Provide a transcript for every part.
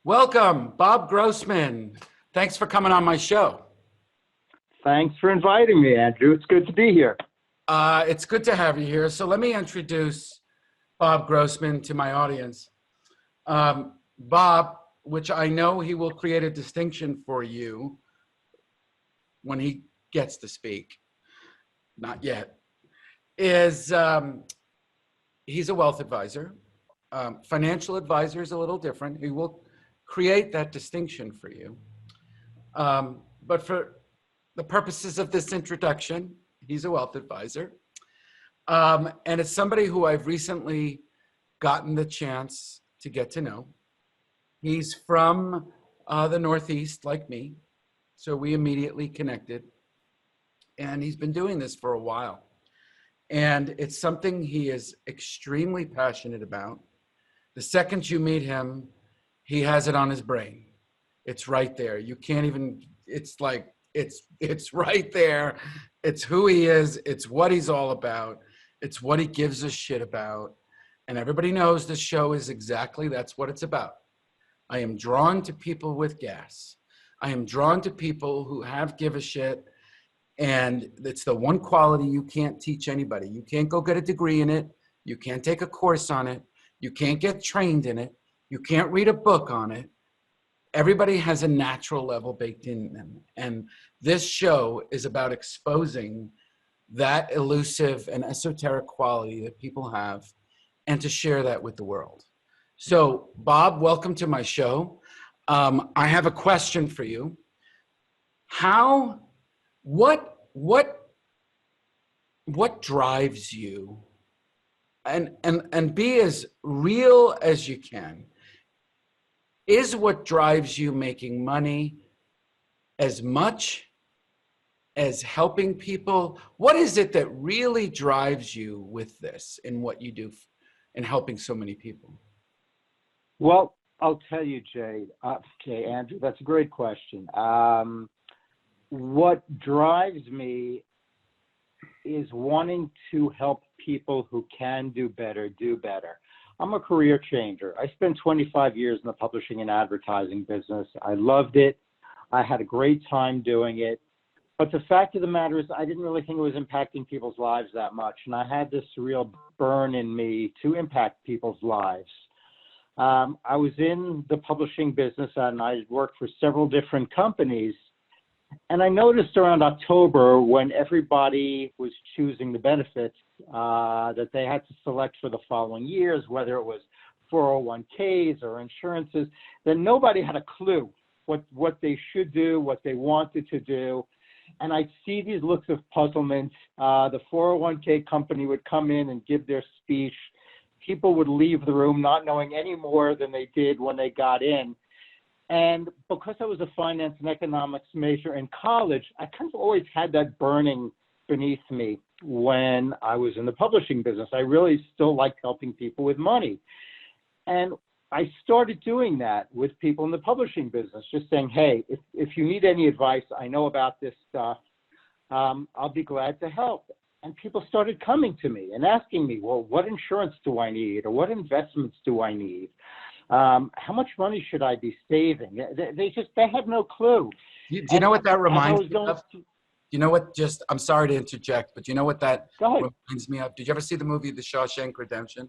Welcome, Bob Grossman. Thanks for coming on my show. Thanks for inviting me, Andrew. It's good to be here. It's good to have you here. So let me introduce Bob Grossman to my audience. Bob, which I know he will create a distinction for you when he gets to speak, not yet, is he's a wealth advisor. Financial advisor is a little different. He will create that distinction for you. But for the purposes of this introduction, he's a wealth advisor. And it's somebody who I've recently gotten the chance to get to know. He's from the Northeast, like me. So we immediately connected. And he's been doing this for a while. And it's something he is extremely passionate about. The second you meet him, he has it on his brain. It's right there. You can't even, it's like, it's right there. It's who he is. It's what he's all about. It's what he gives a shit about. And everybody knows this show is exactly, that's what it's about. I am drawn to people with gas. I am drawn to people who give a shit. And it's the one quality you can't teach anybody. You can't go get a degree in it. You can't take a course on it. You can't get trained in it. You can't read a book on it. Everybody has a natural level baked in them. And this show is about exposing that elusive and esoteric quality that people have and to share that with the world. So, Bob, welcome to my show. I have a question for you. What drives you? And be as real as you can. Is what drives you making money as much as helping people? What is it that really drives you with this and what you do in helping so many people? Well, I'll tell you, Andrew, that's a great question. What drives me is wanting to help people who can do better, do better. I'm a career changer. I spent 25 years in the publishing and advertising business. I loved it. I had a great time doing it. But the fact of the matter is I didn't really think it was impacting people's lives that much. And I had this real burn in me to impact people's lives. I was in the publishing business and I worked for several different companies. And I noticed around October, when everybody was choosing the benefits that they had to select for the following years, whether it was 401ks or insurances, that nobody had a clue what they should do, what they wanted to do. And I'd see these looks of puzzlement. The 401k company would come in and give their speech. People would leave the room not knowing any more than they did when they got in. And because I was a finance and economics major in college, I kind of always had that burning beneath me when I was in the publishing business. I really still liked helping people with money. And I started doing that with people in the publishing business, just saying, hey, if you need any advice, I know about this stuff. I'll be glad to help. And people started coming to me and asking me, well, what insurance do I need? Or what investments do I need? How much money should I be saving? They had no clue. Do you know what that reminds me of? You know what, I'm sorry to interject, but you know what that reminds me of? Did you ever see the movie The Shawshank Redemption?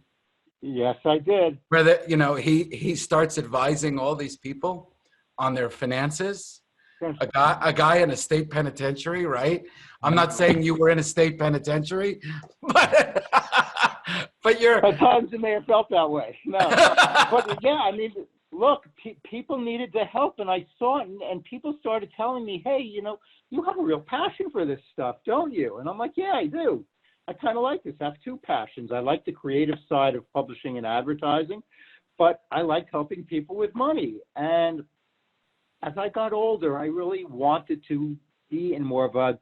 Yes, I did. Where he starts advising all these people on their finances. A guy in a state penitentiary, right? I'm not saying you were in a state penitentiary, but you're. At times it may have felt that way. No, but yeah, I mean, look, people needed the help, and I saw it, and people started telling me, hey, you have a real passion for this stuff, don't you? And I'm like, yeah, I do. I kind of like this. I have two passions. I like the creative side of publishing and advertising, but I like helping people with money. And as I got older, I really wanted to be in more of a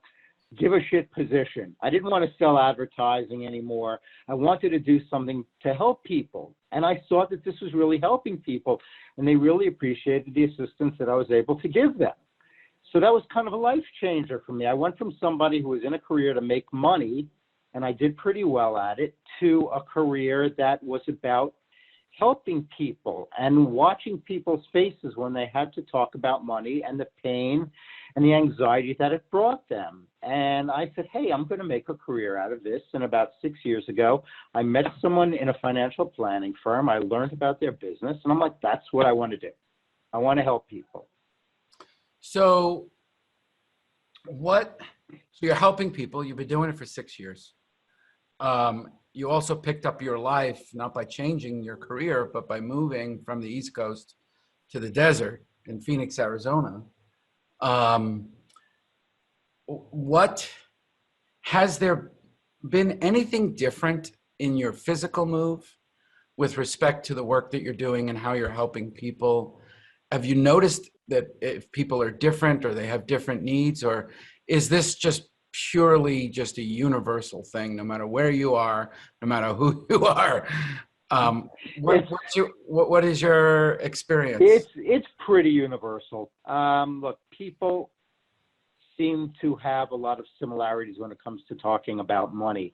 give a shit position. I didn't want to sell advertising anymore. I wanted to do something to help people. And I saw that this was really helping people, and they really appreciated the assistance that I was able to give them. So that was kind of a life changer for me. I went from somebody who was in a career to make money, and I did pretty well at it, to a career that was about helping people and watching people's faces when they had to talk about money and the pain and the anxiety that it brought them. And I said, hey, I'm going to make a career out of this. And about 6 years ago, I met someone in a financial planning firm. I learned about their business, and I'm like, that's what I want to do. I want to help people. So you're helping people. You've been doing it for 6 years. You also picked up your life, not by changing your career, but by moving from the East Coast to the desert in Phoenix, Arizona. Has there been anything different in your physical move with respect to the work that you're doing and how you're helping people? Have you noticed that if people are different or they have different needs, or is this just purely just a universal thing, no matter where you are, no matter who you are? What is your experience? It's pretty universal. Look, people seem to have a lot of similarities when it comes to talking about money.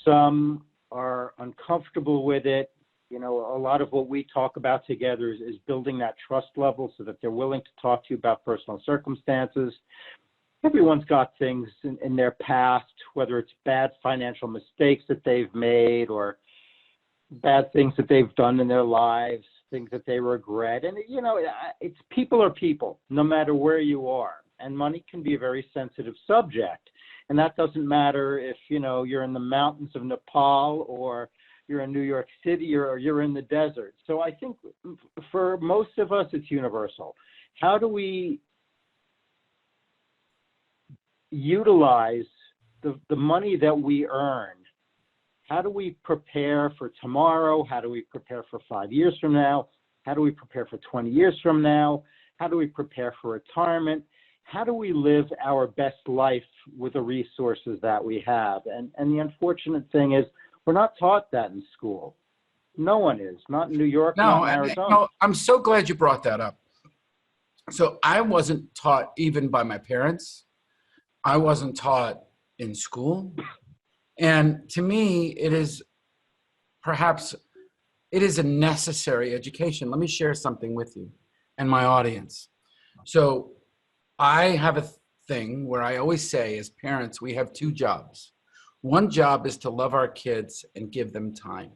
Some are uncomfortable with it. You know, a lot of what we talk about together is building that trust level so that they're willing to talk to you about personal circumstances. Everyone's got things in their past, whether it's bad financial mistakes that they've made or bad things that they've done in their lives, things that they regret. And, you know, it's people are people, no matter where you are. And money can be a very sensitive subject. And that doesn't matter if, you know, you're in the mountains of Nepal or you're in New York City or you're in the desert. So I think for most of us, it's universal. How do we utilize the money that we earn? How do we prepare for tomorrow? How do we prepare for 5 years from now? How do we prepare for 20 years from now? How do we prepare for retirement? How do we live our best life with the resources that we have? And the unfortunate thing is we're not taught that in school. No one is, not in New York, not in Arizona. No, I'm so glad you brought that up. So I wasn't taught even by my parents. I wasn't taught in school. And to me, it is a necessary education. Let me share something with you and my audience. So I have a thing where I always say, as parents, we have two jobs. One job is to love our kids and give them time.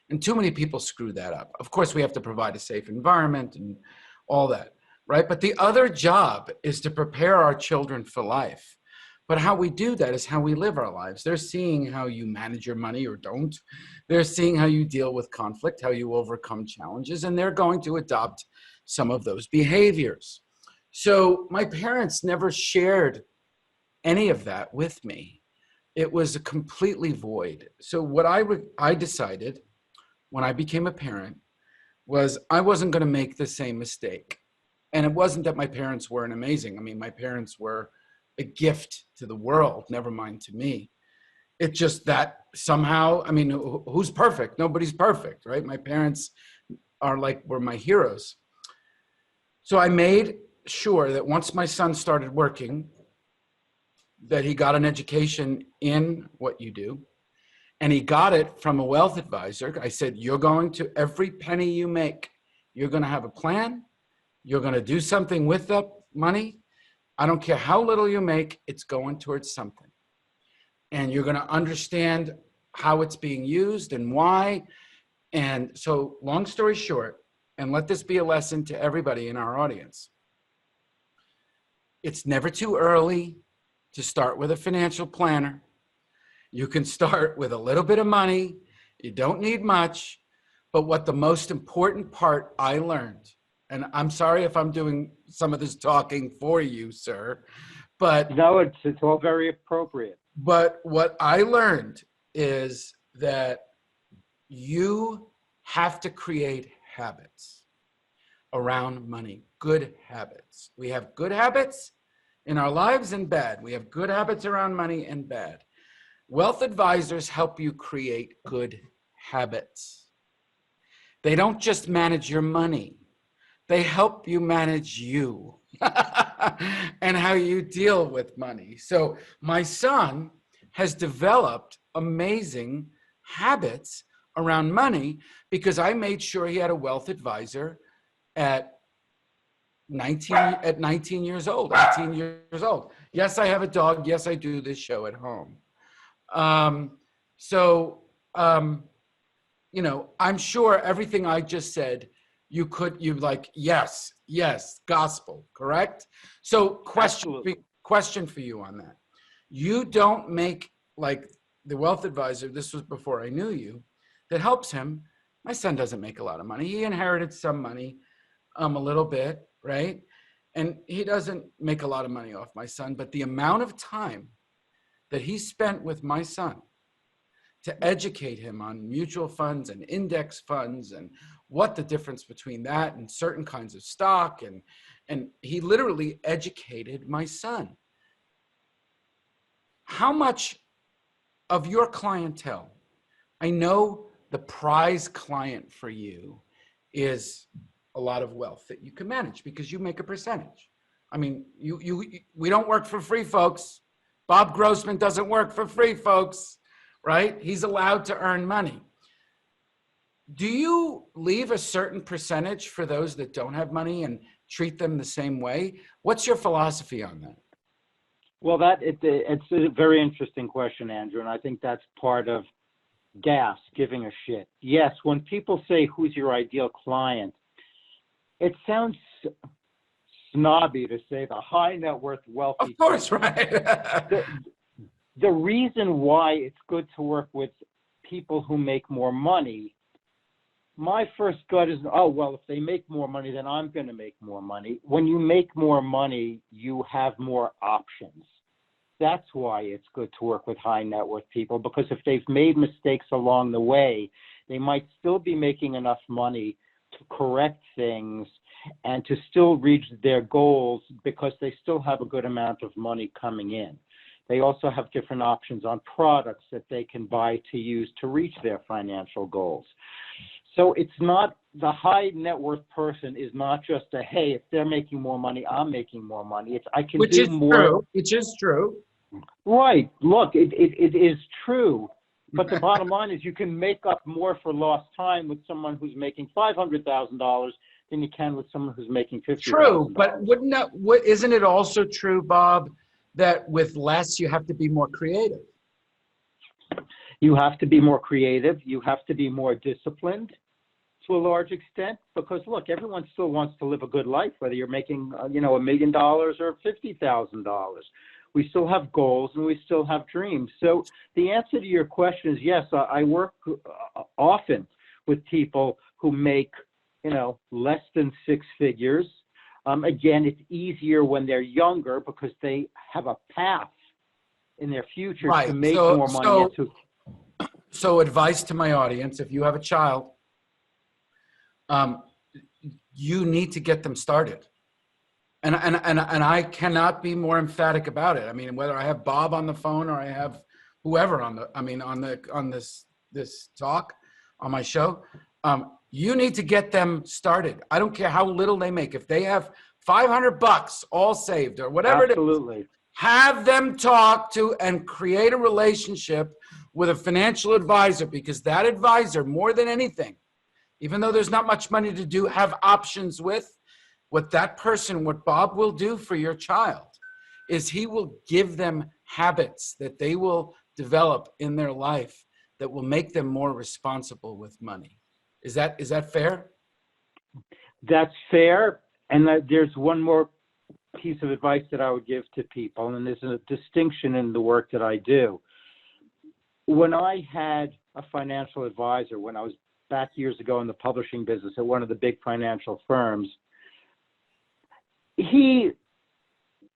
And too many people screw that up. Of course, we have to provide a safe environment and all that, right? But the other job is to prepare our children for life. But how we do that is how we live our lives. They're seeing how you manage your money or don't. They're seeing how you deal with conflict, how you overcome challenges, and they're going to adopt some of those behaviors. So my parents never shared any of that with me. It was a completely void. So what I decided when I became a parent was I wasn't going to make the same mistake. And it wasn't that my parents weren't amazing. I mean, my parents were a gift to the world, never mind to me. It's just that somehow, I mean, who's perfect? Nobody's perfect, right? My parents were my heroes. So I made sure that once my son started working, that he got an education in what you do. And he got it from a wealth advisor. I said, you're going to, every penny you make, you're going to have a plan. You're going to do something with that money. I don't care how little you make, it's going towards something. And you're going to understand how it's being used and why. And so long story short, and let this be a lesson to everybody in our audience. It's never too early to start with a financial planner. You can start with a little bit of money. You don't need much. But what the most important part I learned, and I'm sorry if I'm doing some of this talking for you, sir, but no, it's all very appropriate. But what I learned is that you have to create habits around money, good habits. We have good habits in our lives and bad. We have good habits around money and bad. Wealth advisors help you create good habits. They don't just manage your money. They help you manage you and how you deal with money. So my son has developed amazing habits around money because I made sure he had a wealth advisor at 19 years old, 18 years old. Yes, I have a dog. Yes, I do this show at home. So, you know, I'm sure everything I just said, you like, yes, gospel, correct? So question for you on that. You don't make, like the wealth advisor, this was before I knew you, that helps him. My son doesn't make a lot of money. He inherited some money, a little bit, right? And he doesn't make a lot of money off my son, but the amount of time that he spent with my son to educate him on mutual funds and index funds and what the difference between that and certain kinds of stock, and he literally educated my son. How much of your clientele, I know the prize client for you is a lot of wealth that you can manage because you make a percentage. I mean, we don't work for free, folks. Bob Grossman doesn't work for free, folks, right? He's allowed to earn money. Do you leave a certain percentage for those that don't have money and treat them the same way? What's your philosophy on that? Well, it's a very interesting question, Andrew, and I think that's part of gas, giving a shit. Yes, when people say, who's your ideal client, it sounds snobby to say the high net worth wealthy. Of course, right. The reason why it's good to work with people who make more money, my first gut is, oh, well, if they make more money, then I'm going to make more money. When you make more money, you have more options. That's why it's good to work with high net worth people, because if they've made mistakes along the way, they might still be making enough money to correct things and to still reach their goals because they still have a good amount of money coming in. They also have different options on products that they can buy to use to reach their financial goals. So it's not, the high net worth person is not just a, hey, if they're making more money, I'm making more money. It's, I can do more. Which is true. Right. Look, it is true. But the bottom line is you can make up more for lost time with someone who's making $500,000 than you can with someone who's making $50,000. True, but isn't it also true, Bob, that with less you have to be more creative? You have to be more creative. You have to be more disciplined to a large extent, because look, everyone still wants to live a good life, whether you're making, $1 million or $50,000. We still have goals and we still have dreams. So the answer to your question is yes. I work often with people who make, less than six figures. Again, it's easier when they're younger because they have a path in their future to make more money. So advice to my audience, if you have a child, you need to get them started. And I cannot be more emphatic about it. I mean, whether I have Bob on the phone or I have whoever on this talk on my show, you need to get them started. I don't care how little they make. If they have $500 all saved or whatever Absolutely. it is, have them talk to and create a relationship with a financial advisor, because that advisor, more than anything, even though there's not much money to do, have options with. What Bob will do for your child is he will give them habits that they will develop in their life that will make them more responsible with money. Is that fair? That's fair. And there's one more piece of advice that I would give to people, and there's a distinction in the work that I do. When I had a financial advisor, when I was back years ago in the publishing business at one of the big financial firms, he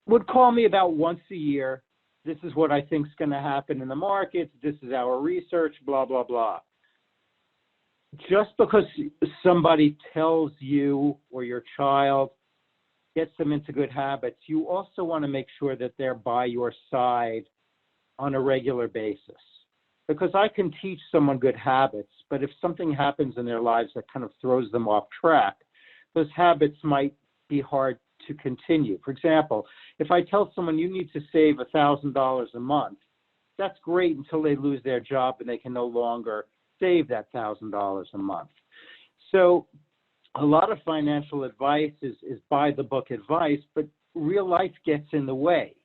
would call me about once a year. This is what I think is going to happen in the markets. This is our research, blah, blah, blah. Just because somebody tells you or your child, gets them into good habits, you also want to make sure that they're by your side on a regular basis. Because I can teach someone good habits, but if something happens in their lives that kind of throws them off track, those habits might be hard to continue. For example, if I tell someone you need to save $1,000 a month, that's great until they lose their job and they can no longer save that $1,000 a month. So a lot of financial advice is by the book advice, but real life gets in the way.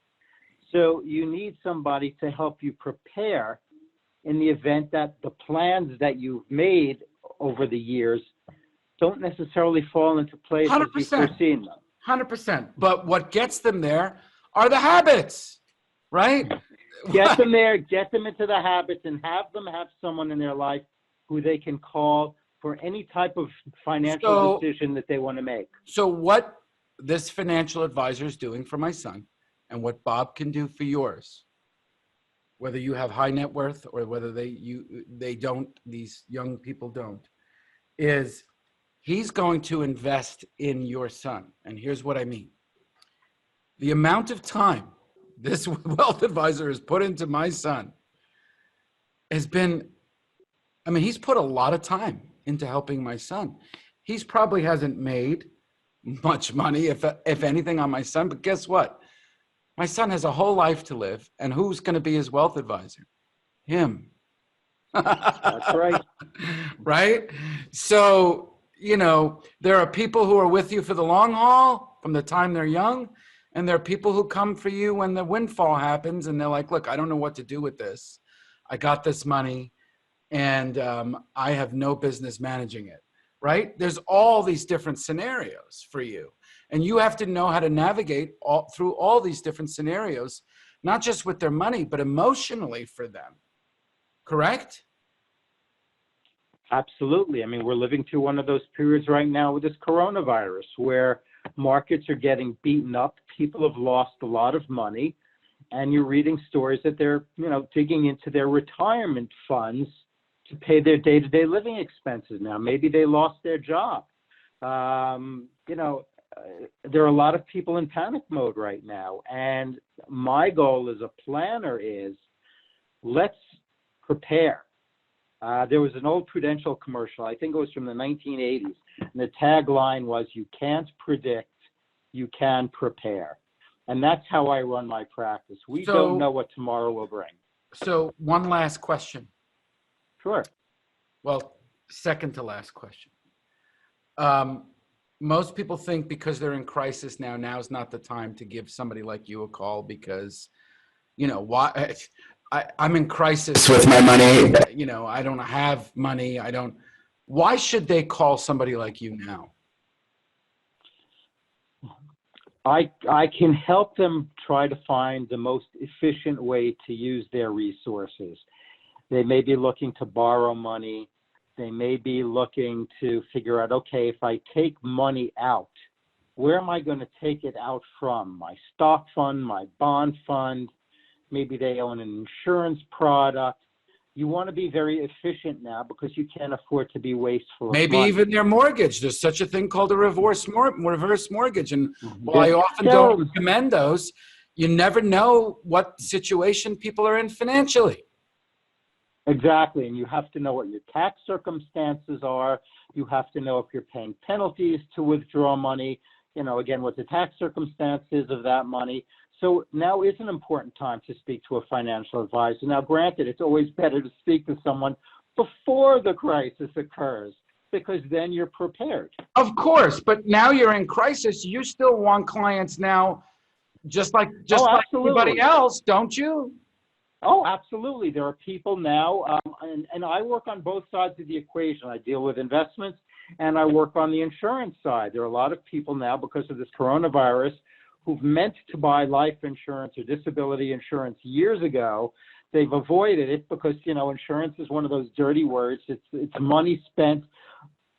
So you need somebody to help you prepare in the event that the plans that you've made over the years don't necessarily fall into place as you've 100%. foreseen them. 100%. But what gets them there are the habits, right? Get them there, get them into the habits, and have them have someone in their life who they can call for any type of financial decision that they want to make. So what this financial advisor is doing for my son, and what Bob can do for yours, whether you have high net worth or whether they don't, these young people don't, is he's going to invest in your son. And here's what I mean. The amount of time this wealth advisor has put into my son has been, I mean, he's put a lot of time into helping my son. He's probably hasn't made much money, if anything, on my son, but guess what? My son has a whole life to live, and who's going to be his wealth advisor? Him. That's right. Right? So, you know, there are people who are with you for the long haul from the time they're young, and there are people who come for you when the windfall happens, and they're like, look, I don't know what to do with this. I got this money, and I have no business managing it, right? There's all these different scenarios for you. And you have to know how to navigate through all these different scenarios, not just with their money, but emotionally for them. Correct? Absolutely. I mean, we're living through one of those periods right now with this coronavirus where markets are getting beaten up. People have lost a lot of money, and you're reading stories that they're, you know, digging into their retirement funds to pay their day-to-day living expenses now. Maybe they lost their job. You know, there are a lot of people in panic mode right now. And my goal as a planner is let's prepare. There was an old Prudential commercial, I think it was from the 1980s, and the tagline was, you can't predict, you can prepare. And that's how I run my practice. We don't know what tomorrow will bring. So one last question. Sure. Well, second to last question. Most people think because they're in crisis now's not the time to give somebody like you a call because, you know, why I'm in crisis with my money. You know, I don't have money. Why should they call somebody like you now? I can help them try to find the most efficient way to use their resources. They may be looking to borrow money. They may be looking to figure out, okay, if I take money out, where am I going to take it out from? My stock fund, my bond fund, maybe they own an insurance product. You want to be very efficient now because you can't afford to be wasteful. Maybe even their mortgage. There's such a thing called a reverse mortgage. And while I often don't recommend those, you never know what situation people are in financially. Exactly, and you have to know what your tax circumstances are. You have to know if you're paying penalties to withdraw money, you know, again, what the tax circumstances of that money. So now is an important time to speak to a financial advisor. Now, granted, it's always better to speak to someone before the crisis occurs because then you're prepared. Of course, but now you're in crisis. You still want clients now, just like everybody else, don't you? Oh, absolutely. There are people now, and I work on both sides of the equation. I deal with investments, and I work on the insurance side. There are a lot of people now, because of this coronavirus, who've meant to buy life insurance or disability insurance years ago. They've avoided it because, you know, insurance is one of those dirty words. It's money spent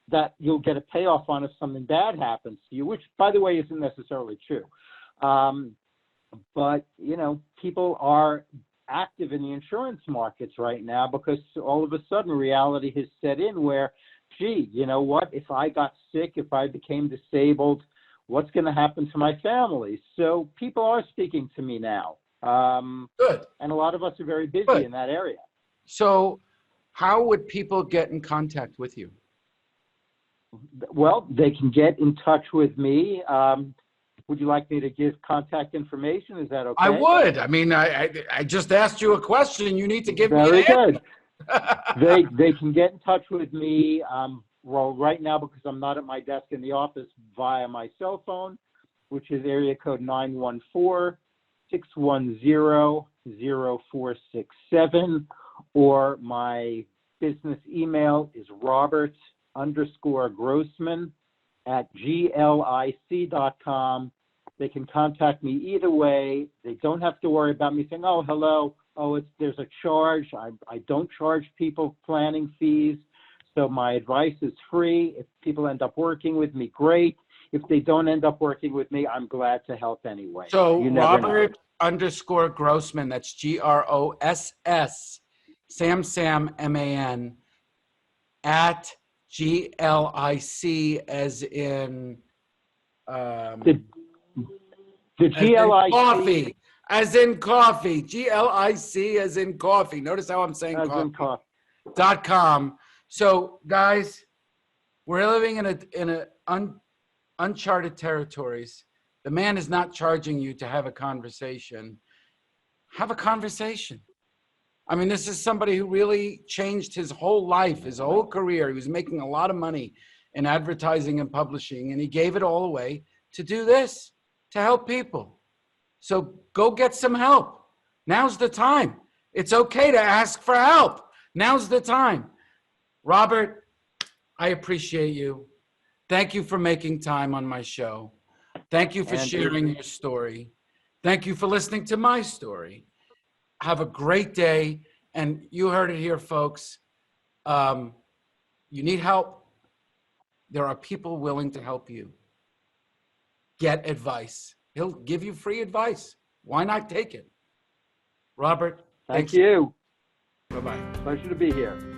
that you'll get a payoff on if something bad happens to you, which, by the way, isn't necessarily true. But, you know, people are active in the insurance markets right now because all of a sudden reality has set in where, gee, you know what, if I got sick, if I became disabled, what's going to happen to my family? So people are speaking to me now. Good. And a lot of us are very busy in that area. So how would people get in contact with you? Well, they can get in touch with me. Would you like me to give contact information? Is that okay? I would. I mean, I just asked you a question. You need to give me an answer. Very good. They can get in touch with me, well, right now, because I'm not at my desk in the office, via my cell phone, which is area code 914-610-0467, or my business email is robert_Grossman@glic.com. They can contact me either way. They don't have to worry about me saying, oh, hello, oh, there's a charge. I don't charge people planning fees. So my advice is free. If people end up working with me, great. If they don't end up working with me, I'm glad to help anyway. So You never know. Robert_Grossman, that's GROSS, Sam, MAN, at GLIC as in, The as in GLIC, coffee, as in coffee, GLIC as in coffee. Notice how I'm saying as in coffee. coffee. .com. So guys, we're living in uncharted territories. The man is not charging you to have a conversation. Have a conversation. I mean, this is somebody who really changed his whole life, his whole career. He was making a lot of money in advertising and publishing, and he gave it all away to do this, to help people. So go get some help. Now's the time. It's okay to ask for help. Now's the time. Robert, I appreciate you. Thank you for making time on my show. Thank you for sharing your story. Thank you for listening to my story. Have a great day. And you heard it here, folks. You need help. There are people willing to help you. Get advice. He'll give you free advice. Why not take it? Robert, Thank you. Bye-bye. Pleasure to be here.